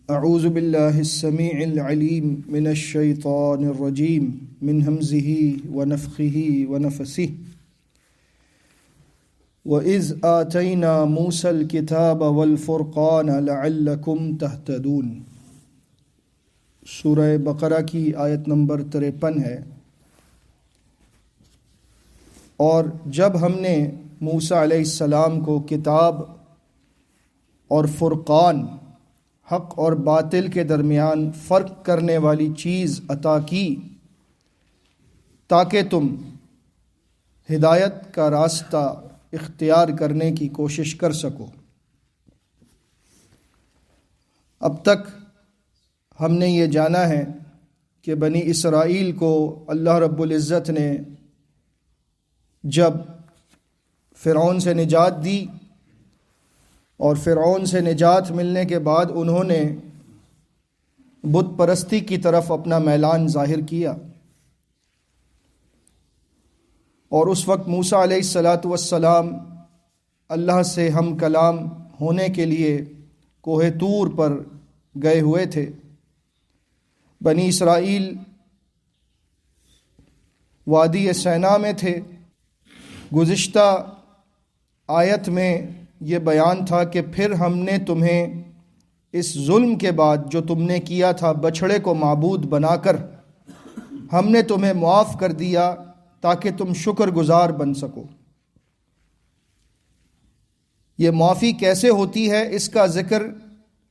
اعوذ باللہ السمیع العلیم من الشیطان الرجیم من ہمزہ ونفخہ ونفثہ وَإِذْ آتَيْنَا مُوسَى الْكِتَابَ وَالْفُرْقَانَ لَعَلَّكُمْ تَهْتَدُونَ۔ سورہ بقرہ کی آیت نمبر 53 ہے۔ اور جب ہم نے موسیٰ علیہ السلام کو کتاب اور فرقان، حق اور باطل کے درمیان فرق کرنے والی چیز عطا کی تاکہ تم ہدایت کا راستہ اختیار کرنے کی کوشش کر سکو۔ اب تک ہم نے یہ جانا ہے کہ بنی اسرائیل کو اللہ رب العزت نے جب فرعون سے نجات دی اور فرعون سے نجات ملنے کے بعد انہوں نے بت پرستی کی طرف اپنا میلان ظاہر کیا، اور اس وقت موسیٰ علیہ السلام اللہ سے ہم کلام ہونے کے لیے کوہ طور پر گئے ہوئے تھے۔ بنی اسرائیل وادی سینا میں تھے۔ گزشتہ آیت میں یہ بیان تھا کہ پھر ہم نے تمہیں اس ظلم کے بعد جو تم نے کیا تھا بچھڑے کو معبود بنا کر، ہم نے تمہیں معاف کر دیا تاکہ تم شکر گزار بن سکو۔ یہ معافی کیسے ہوتی ہے اس کا ذکر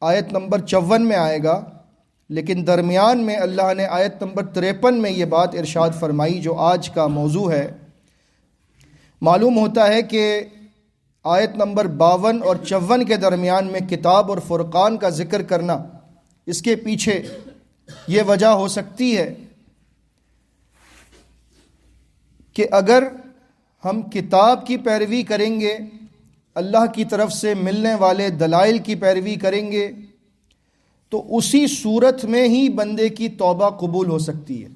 آیت نمبر 54 میں آئے گا، لیکن درمیان میں اللہ نے آیت نمبر 53 میں یہ بات ارشاد فرمائی جو آج کا موضوع ہے۔ معلوم ہوتا ہے کہ آیت نمبر 52 اور 54 کے درمیان میں کتاب اور فرقان کا ذکر کرنا، اس کے پیچھے یہ وجہ ہو سکتی ہے کہ اگر ہم کتاب کی پیروی کریں گے، اللہ کی طرف سے ملنے والے دلائل کی پیروی کریں گے، تو اسی صورت میں ہی بندے کی توبہ قبول ہو سکتی ہے۔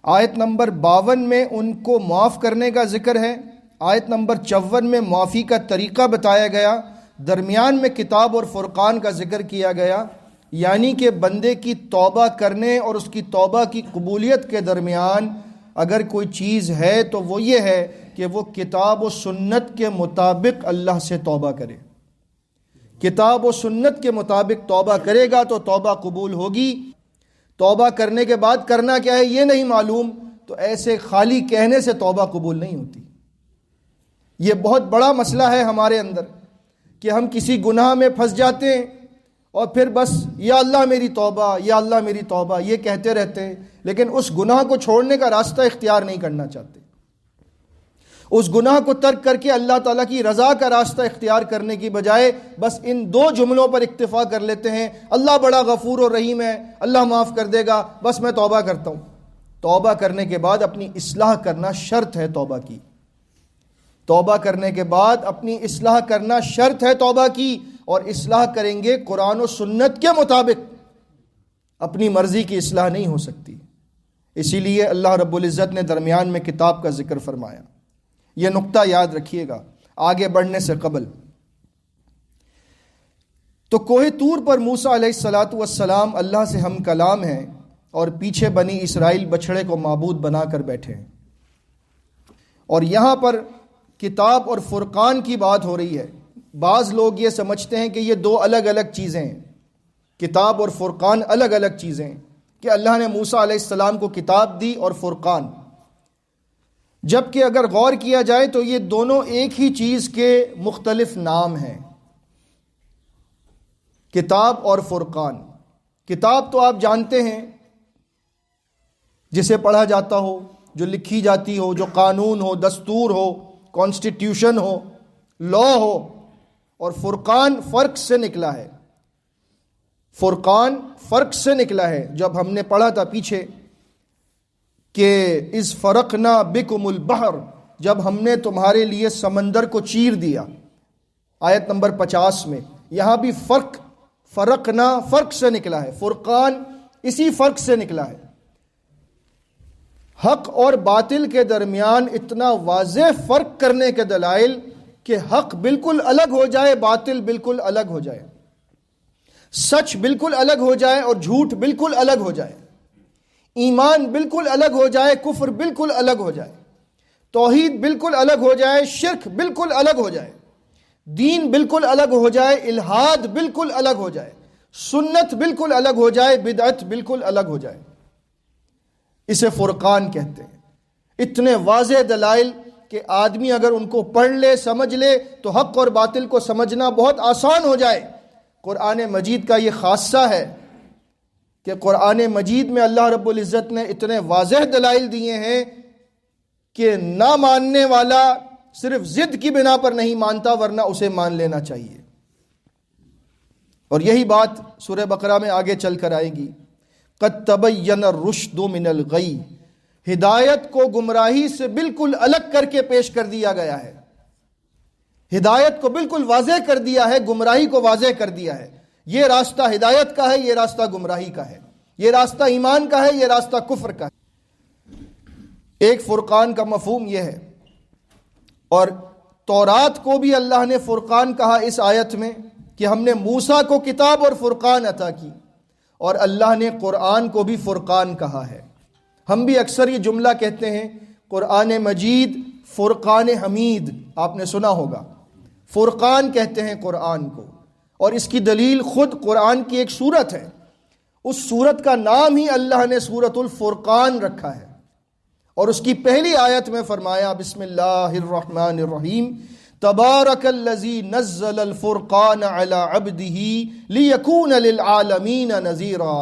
آیت نمبر 52 میں ان کو معاف کرنے کا ذکر ہے، آیت نمبر 54 میں معافی کا طریقہ بتایا گیا، درمیان میں کتاب اور فرقان کا ذکر کیا گیا، یعنی کہ بندے کی توبہ کرنے اور اس کی توبہ کی قبولیت کے درمیان اگر کوئی چیز ہے تو وہ یہ ہے کہ وہ کتاب و سنت کے مطابق اللہ سے توبہ کرے۔ کتاب و سنت کے مطابق توبہ کرے گا تو توبہ قبول ہوگی۔ توبہ کرنے کے بعد کرنا کیا ہے یہ نہیں معلوم، تو ایسے خالی کہنے سے توبہ قبول نہیں ہوتی۔ یہ بہت بڑا مسئلہ ہے ہمارے اندر کہ ہم کسی گناہ میں پھنس جاتے ہیں اور پھر بس یا اللہ میری توبہ، یا اللہ میری توبہ یہ کہتے رہتے ہیں، لیکن اس گناہ کو چھوڑنے کا راستہ اختیار نہیں کرنا چاہتے۔ اس گناہ کو ترک کر کے اللہ تعالیٰ کی رضا کا راستہ اختیار کرنے کی بجائے بس ان دو جملوں پر اکتفا کر لیتے ہیں، اللہ بڑا غفور و رحیم ہے، اللہ معاف کر دے گا، بس میں توبہ کرتا ہوں۔ توبہ کرنے کے بعد اپنی اصلاح کرنا شرط ہے توبہ کی۔ توبہ کرنے کے بعد اپنی اصلاح کرنا شرط ہے توبہ کی، اور اصلاح کریں گے قرآن و سنت کے مطابق، اپنی مرضی کی اصلاح نہیں ہو سکتی۔ اسی لیے اللہ رب العزت نے درمیان میں کتاب کا ذکر فرمایا۔ یہ نقطہ یاد رکھیے گا آگے بڑھنے سے قبل۔ تو کوہ طور پر موسیٰ علیہ السلام اللہ سے ہم کلام ہیں، اور پیچھے بنی اسرائیل بچھڑے کو معبود بنا کر بیٹھے ہیں۔ اور یہاں پر کتاب اور فرقان کی بات ہو رہی ہے۔ بعض لوگ یہ سمجھتے ہیں کہ یہ دو الگ الگ چیزیں ہیں، کتاب اور فرقان الگ الگ چیزیں ہیں، کہ اللہ نے موسیٰ علیہ السلام کو کتاب دی اور فرقان، جبکہ اگر غور کیا جائے تو یہ دونوں ایک ہی چیز کے مختلف نام ہیں، کتاب اور فرقان۔ کتاب تو آپ جانتے ہیں جسے پڑھا جاتا ہو، جو لکھی جاتی ہو، جو قانون ہو، دستور ہو، کانسٹیٹیوشن ہو، لا ہو، اور فرقان فرق سے نکلا ہے۔ فرقان فرق سے نکلا ہے۔ جب ہم نے پڑھا تھا پیچھے کہ اذ فرقنا بکم البحر، جب ہم نے تمہارے لیے سمندر کو چیر دیا، آیت نمبر 50 میں، یہاں بھی فرقنا فرق سے نکلا ہے، فرقان اسی فرق سے نکلا ہے۔ حق اور باطل کے درمیان اتنا واضح فرق کرنے کے دلائل کہ حق بالکل الگ ہو جائے، باطل بالکل الگ ہو جائے۔ سچ بالکل الگ ہو جائے اور جھوٹ بالکل الگ ہو جائے، ایمان بالکل الگ ہو جائے، کفر بالکل الگ ہو جائے، توحید بالکل الگ ہو جائے، شرک بالکل الگ ہو جائے، دین بالکل الگ ہو جائے، الہاد بالکل الگ ہو جائے، سنت بالکل الگ ہو جائے، بدعت بالکل الگ ہو جائے، اسے فرقان کہتے ہیں۔ اتنے واضح دلائل کہ آدمی اگر ان کو پڑھ لے، سمجھ لے تو حق اور باطل کو سمجھنا بہت آسان ہو جائے۔ قرآن مجید کا یہ خاصہ ہے کہ قرآن مجید میں اللہ رب العزت نے اتنے واضح دلائل دیے ہیں کہ نہ ماننے والا صرف ضد کی بنا پر نہیں مانتا، ورنہ اسے مان لینا چاہیے۔ اور یہی بات سورہ بقرہ میں آگے چل کر آئے گی۔ قد تبین الرشد من الغی، ہدایت کو گمراہی سے بالکل الگ کر کے پیش کر دیا گیا ہے، ہدایت کو بالکل واضح کر دیا ہے، گمراہی کو واضح کر دیا ہے۔ یہ راستہ ہدایت کا ہے، یہ راستہ گمراہی کا ہے، یہ راستہ ایمان کا ہے، یہ راستہ کفر کا ہے۔ ایک فرقان کا مفہوم یہ ہے، اور تورات کو بھی اللہ نے فرقان کہا اس آیت میں کہ ہم نے موسیٰ کو کتاب اور فرقان عطا کی، اور اللہ نے قرآن کو بھی فرقان کہا ہے۔ ہم بھی اکثر یہ جملہ کہتے ہیں، قرآن مجید فرقان حمید، آپ نے سنا ہوگا، فرقان کہتے ہیں قرآن کو، اور اس کی دلیل خود قرآن کی ایک سورت ہے، اس سورت کا نام ہی اللہ نے سورۃ الفرقان رکھا ہے، اور اس کی پہلی آیت میں فرمایا بسم اللہ الرحمن الرحیم تبارک الذی نزل الفرقان علی عبدہ لیکون للعالمین نذیرا،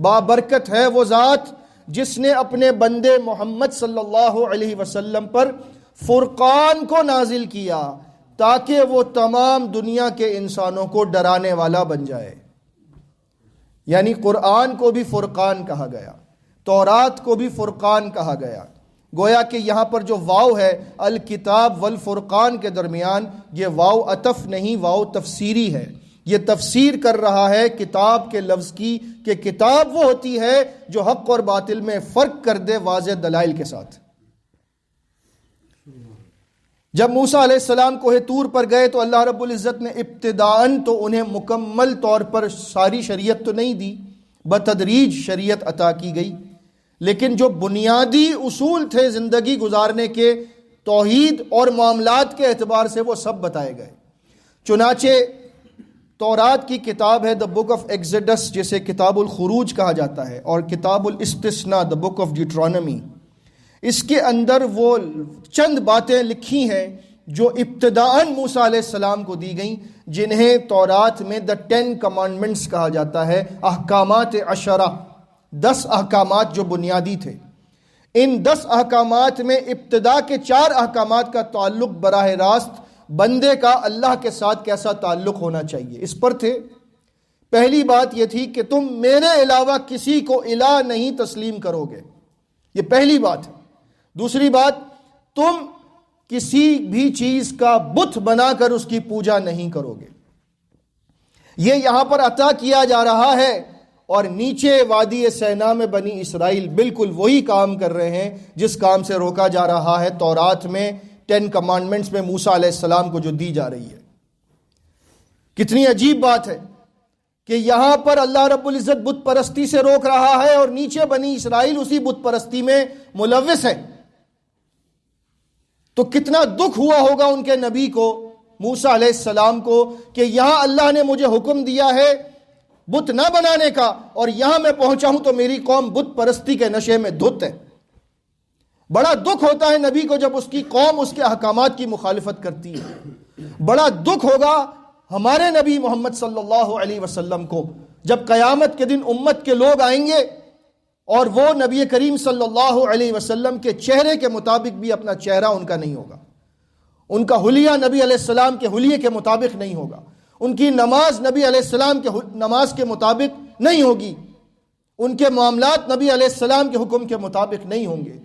بابرکت ہے وہ ذات جس نے اپنے بندے محمد صلی اللہ علیہ وسلم پر فرقان کو نازل کیا تاکہ وہ تمام دنیا کے انسانوں کو ڈرانے والا بن جائے۔ یعنی قرآن کو بھی فرقان کہا گیا، تورات کو بھی فرقان کہا گیا۔ گویا کہ یہاں پر جو واو ہے الکتاب والفرقان کے درمیان، یہ واو عطف نہیں، واو تفسیری ہے، یہ تفسیر کر رہا ہے کتاب کے لفظ کی، کہ کتاب وہ ہوتی ہے جو حق اور باطل میں فرق کر دے واضح دلائل کے ساتھ۔ جب موسیٰ علیہ السلام کوہ طور پر گئے تو اللہ رب العزت نے ابتداءً تو انہیں مکمل طور پر ساری شریعت تو نہیں دی، بتدریج شریعت عطا کی گئی، لیکن جو بنیادی اصول تھے زندگی گزارنے کے، توحید اور معاملات کے اعتبار سے، وہ سب بتائے گئے۔ چنانچہ تورات کی کتاب ہے دا بک آف ایگزڈس، جسے کتاب الخروج کہا جاتا ہے، اور کتاب الاستثناء دا بک آف ڈیوٹرانومی، اس کے اندر وہ چند باتیں لکھی ہیں جو ابتداءً موسیٰ علیہ السلام کو دی گئیں، جنہیں تورات میں دا 10 کمانڈمنٹس کہا جاتا ہے، احکامات 10، 10 احکامات جو بنیادی تھے۔ ان 10 احکامات میں ابتدا کے 4 احکامات کا تعلق براہ راست بندے کا اللہ کے ساتھ کیسا تعلق ہونا چاہیے اس پر تھے۔ پہلی بات یہ تھی کہ تم میرے علاوہ کسی کو الہ نہیں تسلیم کرو گے، یہ پہلی بات ہے۔ دوسری بات، تم کسی بھی چیز کا بت بنا کر اس کی پوجا نہیں کرو گے، یہ یہاں پر عطا کیا جا رہا ہے، اور نیچے وادی سینا میں بنی اسرائیل بالکل وہی کام کر رہے ہیں جس کام سے روکا جا رہا ہے تورات میں 10 کمانڈمنٹس میں موسیٰ علیہ السلام کو جو دی جا رہی ہے۔ کتنی عجیب بات ہے کہ یہاں پر اللہ رب العزت بت پرستی سے روک رہا ہے، اور نیچے بنی اسرائیل اسی بت پرستی میں ملوث ہے۔ تو کتنا دکھ ہوا ہوگا ان کے نبی کو، موسیٰ علیہ السلام کو، کہ یہاں اللہ نے مجھے حکم دیا ہے بت نہ بنانے کا، اور یہاں میں پہنچا ہوں تو میری قوم بت پرستی کے نشے میں دھت ہے۔ بڑا دکھ ہوتا ہے نبی کو جب اس کی قوم اس کے احکامات کی مخالفت کرتی ہے۔ بڑا دکھ ہوگا ہمارے نبی محمد صلی اللہ علیہ وسلم کو جب قیامت کے دن امت کے لوگ آئیں گے اور وہ نبی کریم صلی اللہ علیہ وسلم کے چہرے کے مطابق بھی اپنا چہرہ ان کا نہیں ہوگا، ان کا حلیہ نبی علیہ السلام کے حلیے کے مطابق نہیں ہوگا، ان کی نماز نبی علیہ السلام کے نماز کے مطابق نہیں ہوگی، ان کے معاملات نبی علیہ السلام کے حکم کے مطابق نہیں ہوں گے۔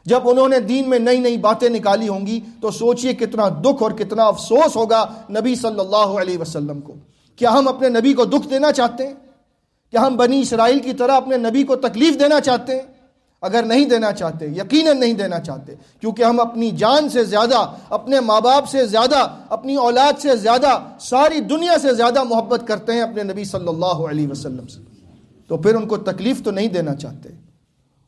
جب انہوں نے دین میں نئی نئی باتیں نکالی ہوں گی تو سوچئے کتنا دکھ اور کتنا افسوس ہوگا نبی صلی اللہ علیہ وسلم کو۔ کیا ہم اپنے نبی کو دکھ دینا چاہتے ہیں؟ کیا ہم بنی اسرائیل کی طرح اپنے نبی کو تکلیف دینا چاہتے ہیں؟ اگر نہیں دینا چاہتے، یقیناً نہیں دینا چاہتے، کیونکہ ہم اپنی جان سے زیادہ، اپنے ماں باپ سے زیادہ، اپنی اولاد سے زیادہ، ساری دنیا سے زیادہ محبت کرتے ہیں اپنے نبی صلی اللہ علیہ وسلم سے، تو پھر ان کو تکلیف تو نہیں دینا چاہتے،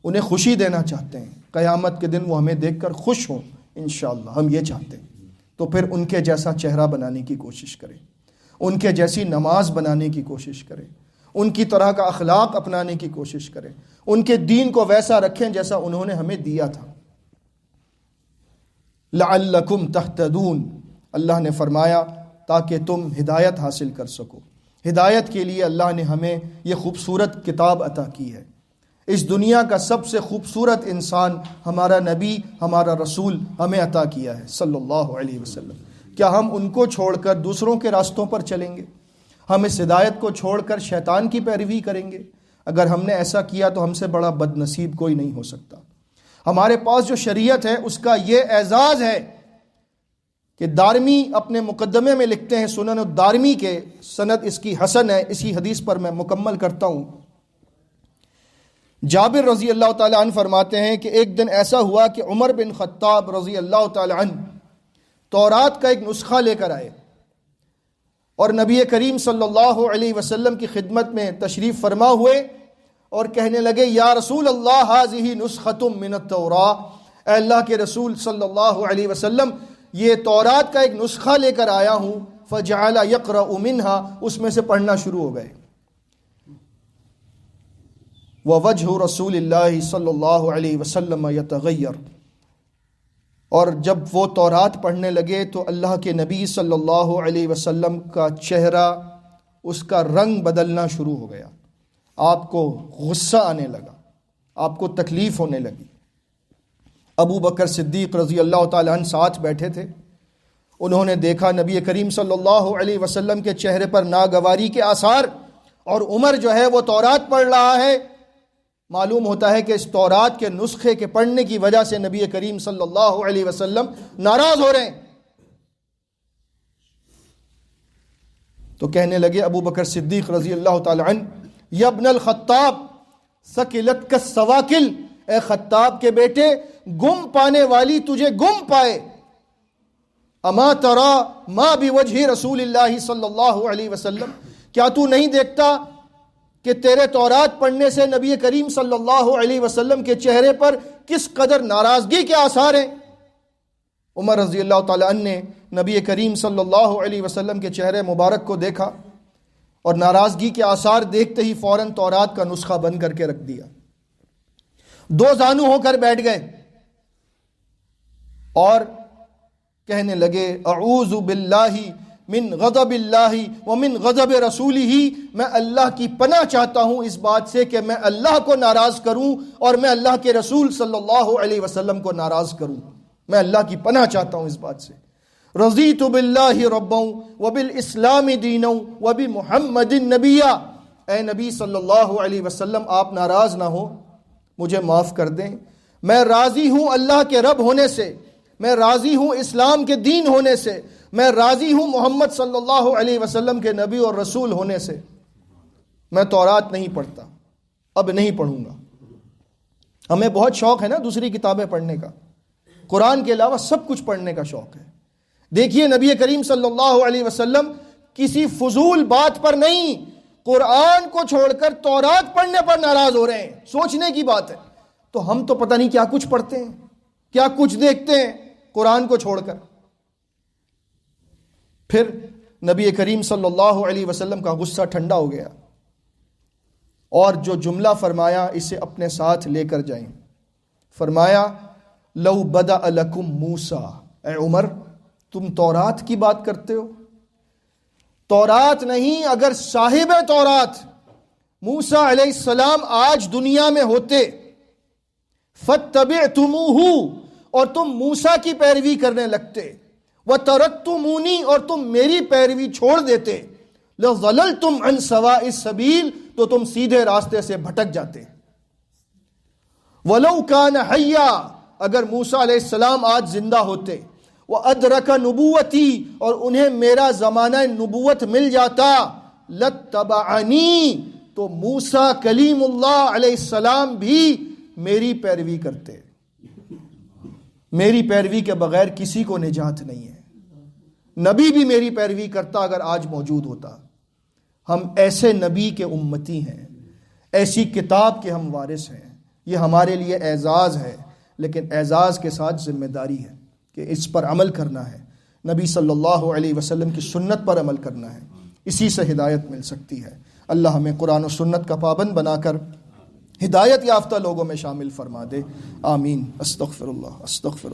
انہیں خوشی دینا چاہتے ہیں، قیامت کے دن وہ ہمیں دیکھ کر خوش ہوں انشاءاللہ، ہم یہ چاہتے ہیں۔ تو پھر ان کے جیسا چہرہ بنانے کی کوشش کریں، ان کے جیسی نماز بنانے کی کوشش کریں، ان کی طرح کا اخلاق اپنانے کی کوشش کریں، ان کے دین کو ویسا رکھیں جیسا انہوں نے ہمیں دیا تھا۔ لعلکم تہتدون، اللہ نے فرمایا تاکہ تم ہدایت حاصل کر سکو۔ ہدایت کے لیے اللہ نے ہمیں یہ خوبصورت کتاب عطا کی ہے۔ اس دنیا کا سب سے خوبصورت انسان ہمارا نبی، ہمارا رسول ہمیں عطا کیا ہے صلی اللہ علیہ وسلم۔ کیا ہم ان کو چھوڑ کر دوسروں کے راستوں پر چلیں گے؟ ہم اس ہدایت کو چھوڑ کر شیطان کی پیروی کریں گے؟ اگر ہم نے ایسا کیا تو ہم سے بڑا بد نصیب کوئی نہیں ہو سکتا۔ ہمارے پاس جو شریعت ہے اس کا یہ اعزاز ہے کہ دارمی اپنے مقدمے میں لکھتے ہیں، سنن الدارمی کے سند اس کی حسن ہے۔ اسی حدیث پر میں مکمل کرتا ہوں۔ جابر رضی اللہ تعالیٰ عنہ فرماتے ہیں کہ ایک دن ایسا ہوا کہ عمر بن خطاب رضی اللہ تعالیٰ عنہ تورات کا ایک نسخہ لے کر آئے اور نبی کریم صلی اللہ علیہ وسلم کی خدمت میں تشریف فرما ہوئے اور کہنے لگے، یا رسول اللہ ہذہ نسخۃ من التوراۃ، اے اللہ کے رسول صلی اللہ علیہ وسلم، یہ تورات کا ایک نسخہ لے کر آیا ہوں۔ فجعل یقرأ منها، اس میں سے پڑھنا شروع ہو گئے۔ ووجہ رسول اللہ صلی اللہ علیہ وسلم یتغیر، اور جب وہ تورات پڑھنے لگے تو اللہ کے نبی صلی اللہ علیہ وسلم کا چہرہ، اس کا رنگ بدلنا شروع ہو گیا، آپ کو غصہ آنے لگا، آپ کو تکلیف ہونے لگی۔ ابو بکر صدیق رضی اللہ تعالیٰ عنہ ساتھ بیٹھے تھے، انہوں نے دیکھا نبی کریم صلی اللہ علیہ وسلم کے چہرے پر ناگواری کے آثار، اور عمر جو ہے وہ تورات پڑھ رہا ہے۔ معلوم ہوتا ہے کہ اس تورات کے نسخے کے پڑھنے کی وجہ سے نبی کریم صلی اللہ علیہ وسلم ناراض ہو رہے ہیں۔ تو کہنے لگے ابو بکر صدیق رضی اللہ تعالی عنہ، یا ابن الخطاب ثقلتک السواکل، اے خطاب کے بیٹے، گم پانے والی تجھے گم پائے۔ اما ترى ما بوجہ رسول اللہ صلی اللہ علیہ وسلم، کیا تو نہیں دیکھتا کہ تیرے تورات پڑھنے سے نبی کریم صلی اللہ علیہ وسلم کے چہرے پر کس قدر ناراضگی کے آثار ہیں؟ عمر رضی اللہ تعالیٰ عنہ نے نبی کریم صلی اللہ علیہ وسلم کے چہرے مبارک کو دیکھا اور ناراضگی کے آثار دیکھتے ہی فوراً تورات کا نسخہ بند کر کے رکھ دیا، دو زانو ہو کر بیٹھ گئے اور کہنے لگے، اعوذ باللہ من غضب اللہ ومن غضب رسولہ، میں اللہ کی پناہ چاہتا ہوں اس بات سے کہ میں اللہ کو ناراض کروں اور میں اللہ کے رسول صلی اللہ علیہ وسلم کو ناراض کروں، میں اللہ کی پناہ چاہتا ہوں اس بات سے۔ رضیت باللہ ربا وبالاسلام دینا وبمحمد نبیا، اے نبی صلی اللہ علیہ وسلم آپ ناراض نہ ہو، مجھے معاف کر دیں، میں راضی ہوں اللہ کے رب ہونے سے، میں راضی ہوں اسلام کے دین ہونے سے، میں راضی ہوں محمد صلی اللہ علیہ وسلم کے نبی اور رسول ہونے سے۔ میں تورات نہیں پڑھتا، اب نہیں پڑھوں گا۔ ہمیں بہت شوق ہے نا دوسری کتابیں پڑھنے کا، قرآن کے علاوہ سب کچھ پڑھنے کا شوق ہے۔ دیکھیے نبی کریم صلی اللہ علیہ وسلم کسی فضول بات پر نہیں، قرآن کو چھوڑ کر تورات پڑھنے پر ناراض ہو رہے ہیں۔ سوچنے کی بات ہے۔ تو ہم تو پتہ نہیں کیا کچھ پڑھتے ہیں، کیا کچھ دیکھتے ہیں قرآن کو چھوڑ کر۔ پھر نبی کریم صلی اللہ علیہ وسلم کا غصہ ٹھنڈا ہو گیا اور جو جملہ فرمایا اسے اپنے ساتھ لے کر جائیں۔ فرمایا، لو بدأ لکم موسیٰ، اے عمر تم تورات کی بات کرتے ہو؟ تورات نہیں، اگر صاحب تورات موسیٰ علیہ السلام آج دنیا میں ہوتے، فَاتَّبِعْتُمُوهُ، اور تم موسیٰ کی پیروی کرنے لگتے، وَتَرَكْتُمُونِی، اور تم میری پیروی چھوڑ دیتے، لَظَلَلْتُمْ عَنْ سَوَاءِ السَّبِيلِ، تو تم سیدھے راستے سے بھٹک جاتے۔ وَلَوْ كَانَ حَيًّا، اگر موسیٰ علیہ السلام آج زندہ ہوتے، وَأَدْرَكَ نُبُوَّتِی، اور انہیں میرا زمانہ نبوت مل جاتا، لَاتَّبَعَنِی، تو موسیٰ کلیم اللہ علیہ السلام بھی میری پیروی کرتے. میری پیروی کے بغیر کسی کو نجات نہیں ہے. نبی بھی میری پیروی کرتا اگر آج موجود ہوتا. ہم ایسے نبی کے امتی ہیں, ایسی کتاب کے ہم وارث ہیں. یہ ہمارے لیے اعزاز ہے, لیکن اعزاز کے ساتھ ذمہ داری ہے کہ اس پر عمل کرنا ہے. نبی صلی اللہ علیہ وسلم کی سنت پر عمل کرنا ہے. اسی سے ہدایت مل سکتی ہے. اللہ ہمیں قرآن و سنت کا پابند بنا کر ہدایت یافتہ لوگوں میں شامل فرما دے. آمین. استغفر اللہ.